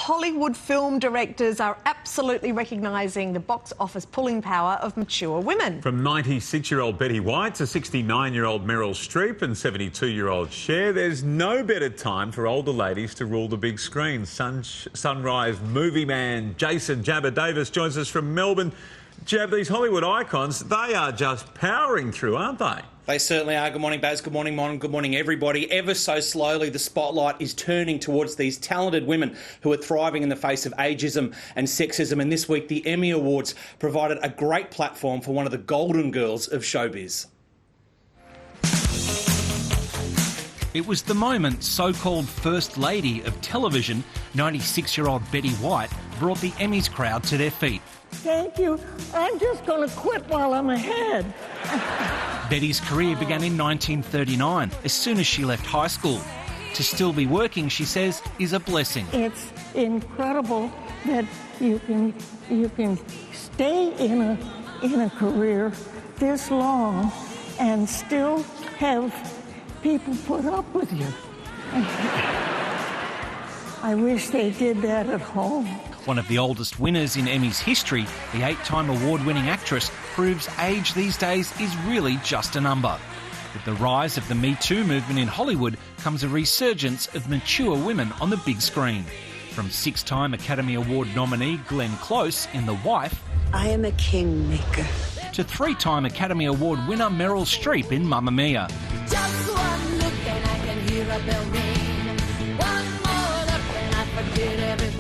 Hollywood film directors are absolutely recognising the box office pulling power of mature women. From 96-year-old Betty White to 69-year-old Meryl Streep and 72-year-old Cher, there's no better time for older ladies to rule the big screen. Sunrise movie man Jason Jabba Davis joins us from Melbourne. Jab, these Hollywood icons, they are just powering through, aren't they? They certainly are. Good morning, Baz. Good morning, Mon. Good morning, everybody. Ever so slowly, the spotlight is turning towards these talented women who are thriving in the face of ageism and sexism. And this week, the Emmy Awards provided a great platform for one of the golden girls of showbiz. It was the moment so-called First Lady of television, 96-year-old Betty White, brought the Emmys crowd to their feet. Thank you. I'm just going to quit while I'm ahead. Betty's career began in 1939, as soon as she left high school. To still be working, she says, is a blessing. It's incredible that you can stay in a career this long and still have people put up with you. I wish they did that at home. One of the oldest winners in Emmy's history, the 8-time award-winning actress proves age these days is really just a number. With the rise of the Me Too movement in Hollywood comes a resurgence of mature women on the big screen. From 6-time Academy Award nominee Glenn Close in The Wife, I am a kingmaker, to 3-time Academy Award winner Meryl Streep in Mamma Mia. Just one look and I can hear a bell ring. One more look and I forget everything.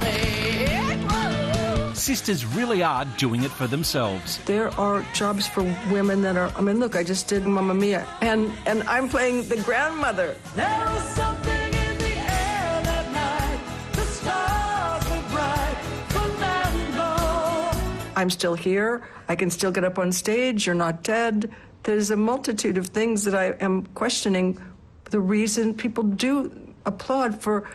Sisters really are doing it for themselves. There are jobs for women that are, look, I just did Mamma Mia, and I'm playing the grandmother. There was something in the air that night. The stars were bright. Fernando. I'm still here. I can still get up on stage. You're not dead. There's a multitude of things that I am questioning the reason people do applaud for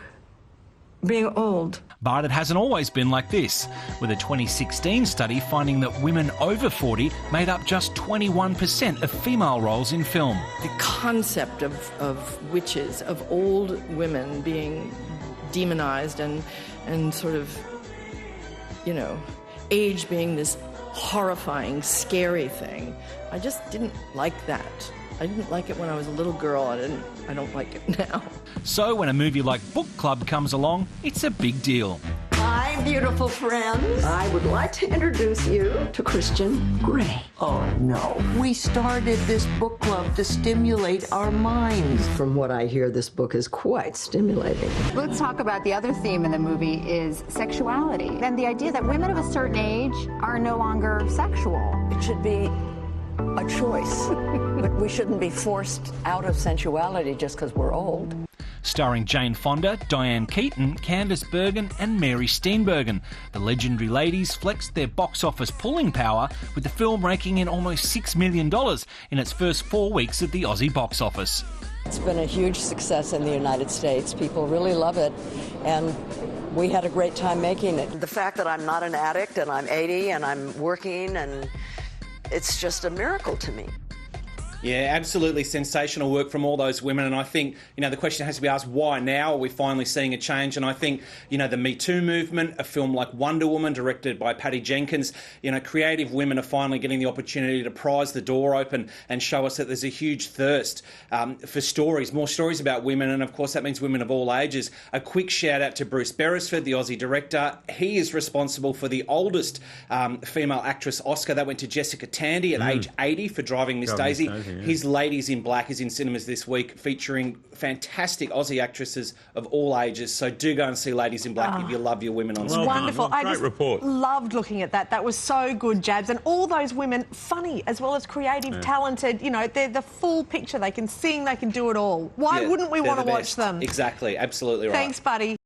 being old. But it hasn't always been like this, with a 2016 study finding that women over 40 made up just 21% of female roles in film. The concept of witches, of old women being demonized and sort of, age being this horrifying, scary thing, I just didn't like that. I didn't like it when I was a little girl. I don't like it now. So when a movie like Book Club comes along, it's a big deal. Hi, beautiful friends. I would like to introduce you to Christian Grey. Oh, no. We started this book club to stimulate our minds. From what I hear, this book is quite stimulating. Let's talk about the other theme in the movie is sexuality. And the idea that women of a certain age are no longer sexual. It should be a choice. But we shouldn't be forced out of sensuality just because we're old. Starring Jane Fonda, Diane Keaton, Candice Bergen and Mary Steenburgen, the legendary ladies flexed their box office pulling power with the film raking in almost $6 million in its first 4 weeks at the Aussie box office. It's been a huge success in the United States. People really love it, and we had a great time making it. The fact that I'm not an addict and I'm 80 and I'm working, and it's just a miracle to me. Yeah, absolutely sensational work from all those women. And I think, the question has to be asked, why now are we finally seeing a change? And I think, the Me Too movement, a film like Wonder Woman, directed by Patty Jenkins, creative women are finally getting the opportunity to prise the door open and show us that there's a huge thirst for stories, more stories about women. And of course, that means women of all ages. A quick shout out to Bruce Beresford, the Aussie director. He is responsible for the oldest female actress Oscar. That went to Jessica Tandy at age 80 for Driving Miss Daisy. His Ladies in Black is in cinemas this week, featuring fantastic Aussie actresses of all ages. So do go and see Ladies in Black if you love your women on screen. Wonderful. Great I just report. Loved looking at that. That was so good, Jabs. And all those women, funny as well as creative, talented. They're the full picture. They can sing, they can do it all. Why wouldn't we want to watch them? Exactly. Absolutely right. Thanks, buddy.